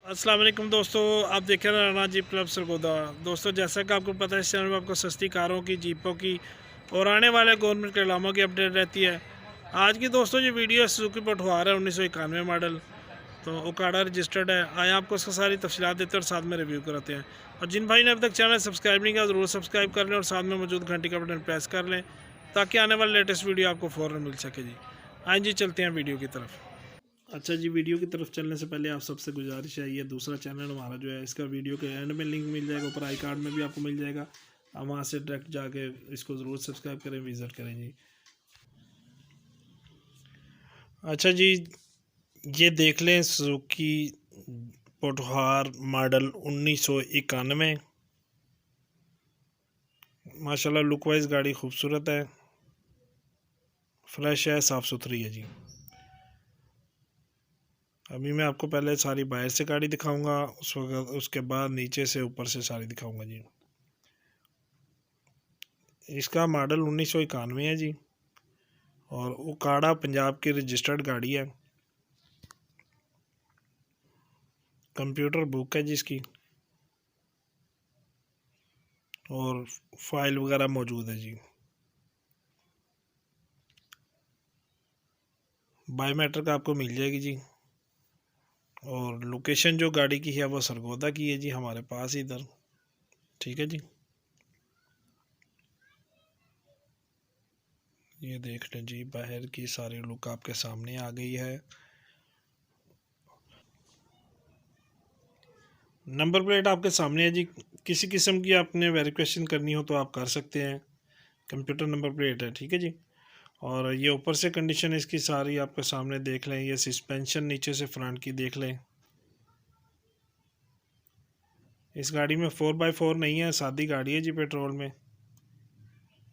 अस्सलाम वालेकुम दोस्तों, आप देख रहे हैं राना जीप क्लब सरगोदा। दोस्तों, जैसा कि आपको पता है, इस चैनल में आपको सस्ती कारों की, जीपों की और आने वाले गवर्नमेंट के इलामों की अपडेट रहती है। आज की दोस्तों जो वीडियो है, सुजुकी पटवार है 1991 मॉडल, तो ओकाडा रजिस्टर्ड है। आए आपको उसका सारी तफसीलात देते हैं और साथ में रिव्यू कराते हैं। और जिन भाई ने अब तक चैनल सब्सक्राइब नहीं किया, ज़रूर सब्सक्राइब कर लें और साथ में मौजूद घंटी का बटन प्रेस कर लें ताकि आने वाले लेटेस्ट वीडियो आपको फ़ौरन मिल सके जी। आए जी, चलते हैं वीडियो की तरफ। अच्छा जी, वीडियो की तरफ चलने से पहले आप सबसे गुजारिश है, ये दूसरा चैनल हमारा जो है, इसका वीडियो के एंड में लिंक मिल जाएगा, ऊपर आई कार्ड में भी आपको मिल जाएगा। आप वहाँ से डायरेक्ट जाके इसको ज़रूर सब्सक्राइब करें, विज़िट करें जी। अच्छा जी, ये देख लें सुजुकी पोटहार मॉडल 1991। माशाल्लाह लुक वाइज गाड़ी खूबसूरत है, फ्रेश है, साफ़ सुथरी है जी। अभी मैं आपको पहले सारी बाहर से गाड़ी दिखाऊंगा, उसके बाद नीचे से ऊपर से सारी दिखाऊंगा जी। इसका मॉडल 1991 है जी, और ओकाड़ा पंजाब की रजिस्टर्ड गाड़ी है। कंप्यूटर बुक है जी इसकी, और फाइल वगैरह मौजूद है जी। बायोमेट्रिक आपको मिल जाएगी जी। और लोकेशन जो गाड़ी की है वो सरगोदा की है जी, हमारे पास इधर। ठीक है जी, ये देख लें जी, बाहर की सारी लुक आपके सामने आ गई है। नंबर प्लेट आपके सामने है जी। किसी किस्म की आपने वेरिफिकेशन करनी हो तो आप कर सकते हैं। कंप्यूटर नंबर प्लेट है, ठीक है जी। और ये ऊपर से कंडीशन इसकी सारी आपके सामने देख लें। ये सस्पेंशन नीचे से फ्रंट की देख लें। इस गाड़ी में 4x4 नहीं है, सादी गाड़ी है जी पेट्रोल में।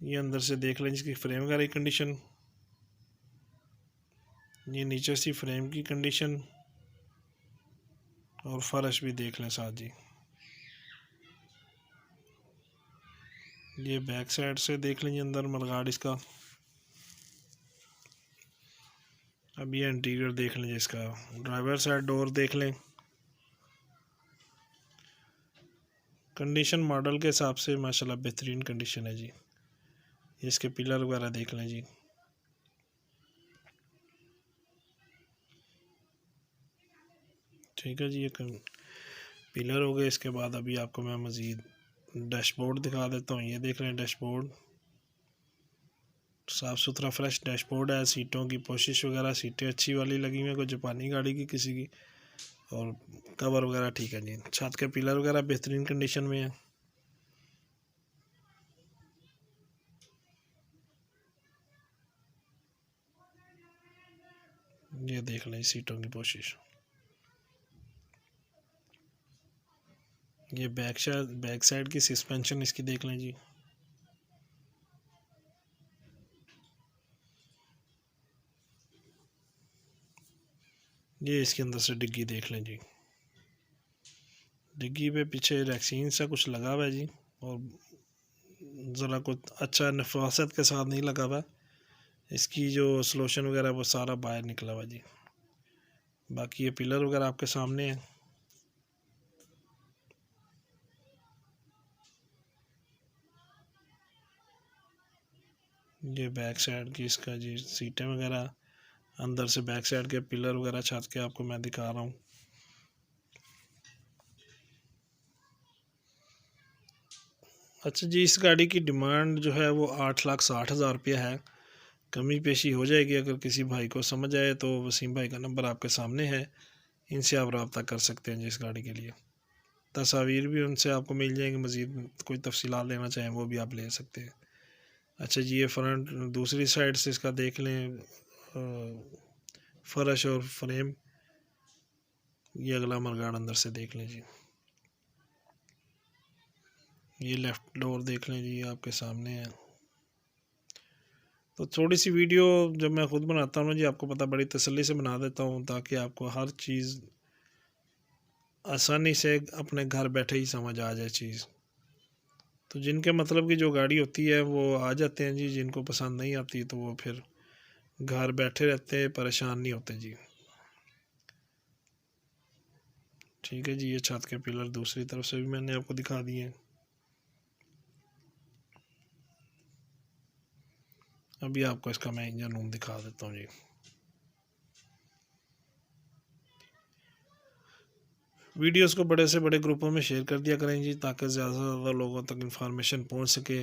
ये अंदर से देख लें इसकी फ्रेम वगैरह की कंडीशन। ये नीचे से फ्रेम की कंडीशन, और फर्श भी देख लें साथ जी। ये बैक साइड से देख लें अंदर मडगार्ड इसका। अब ये इंटीरियर देख लें इसका। ड्राइवर साइड डोर देख लें। कंडीशन मॉडल के हिसाब से माशाल्लाह बेहतरीन कंडीशन है जी। इसके पिलर वगैरह देख लें जी। ठीक है जी, ये पिलर हो गए। इसके बाद अभी आपको मैं मज़ीद डैशबोर्ड दिखा देता हूँ। ये देख रहे हैं डैशबोर्ड, साफ़ सुथरा फ्रेश डैशबोर्ड है। सीटों की पोशिश वगैरह, सीटें अच्छी वाली लगी हुई हैं, कोई जापानी गाड़ी की किसी की। और कवर वगैरह ठीक है जी। छत के पिलर वगैरह बेहतरीन कंडीशन में है। ये देख लें सीटों की पोशिश। ये बैक साइड की सस्पेंशन इसकी देख लें जी। ये इसके अंदर से डिग्गी देख लें जी। डिग्गी पे पीछे रैक्सीन सा कुछ लगा हुआ है जी, और ज़रा कुछ अच्छा नफासत के साथ नहीं लगा हुआ। इसकी जो सलोशन वगैरह वो सारा बाहर निकला हुआ जी। बाकी ये पिलर वगैरह आपके सामने है। ये बैक साइड की इसका जी सीटें वगैरह, अंदर से बैक साइड के पिलर वगैरह छत के आपको मैं दिखा रहा हूँ। अच्छा जी, इस गाड़ी की डिमांड जो है वो 8,60,000 रुपया है। कमी पेशी हो जाएगी। अगर किसी भाई को समझ आए तो वसीम भाई का नंबर आपके सामने है, इनसे आप रब्ता कर सकते हैं जी। इस गाड़ी के लिए तस्वीर भी उनसे आपको मिल जाएंगी। मज़ीद कोई तफसीलात लेना चाहें वो भी आप ले सकते हैं। अच्छा जी, ये फ्रंट दूसरी साइड से इसका देख लें, फर्श और फ्रेम। ये अगला मरगाड़ अंदर से देख लें जी। ये लेफ़्ट डोर देख लें जी, आपके सामने है। तो थोड़ी सी वीडियो जब मैं ख़ुद बनाता हूँ ना जी, आपको पता बड़ी तसल्ली से बना देता हूँ ताकि आपको हर चीज़ आसानी से अपने घर बैठे ही समझ आ जाए चीज़। तो जिनके मतलब की जो गाड़ी होती है वो आ जाते हैं जी, जिनको पसंद नहीं आती तो वो फिर घर बैठे रहते हैं, परेशान नहीं होते जी। ठीक है जी, ये छत के पिलर दूसरी तरफ से भी मैंने आपको दिखा दिए हैं। अभी आपको इसका मैं इंजन रूम दिखा देता हूँ जी। वीडियोस को बड़े से बड़े ग्रुपों में शेयर कर दिया करें जी, ताकि ज़्यादा से ज़्यादा लोगों तक इन्फॉर्मेशन पहुँच सके।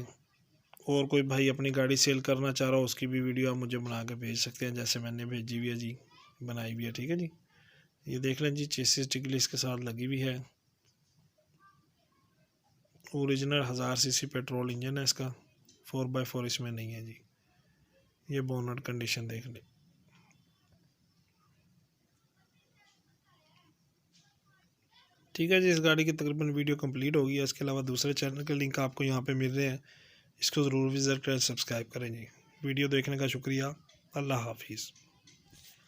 और कोई भाई अपनी गाड़ी सेल करना चाह रहा हो, उसकी भी वीडियो आप मुझे बना के भेज सकते हैं, जैसे मैंने भेजी हुई है जी, बनाई हुई है। ठीक है जी, ये देख लें जी, चेसिस टिकली इसके साथ लगी हुई है। ओरिजिनल 1000 सीसी पेट्रोल इंजन है इसका, 4x4 इसमें नहीं है जी। ये बोनट कंडीशन देख लें। ठीक है जी, इस गाड़ी की तकरीबन वीडियो कंप्लीट होगी है। इसके अलावा दूसरे चैनल के लिंक आपको यहाँ पे मिल रहे हैं, इसको ज़रूर विज़िट करें, सब्सक्राइब करें जी। वीडियो देखने का शुक्रिया। अल्लाह हाफिज़।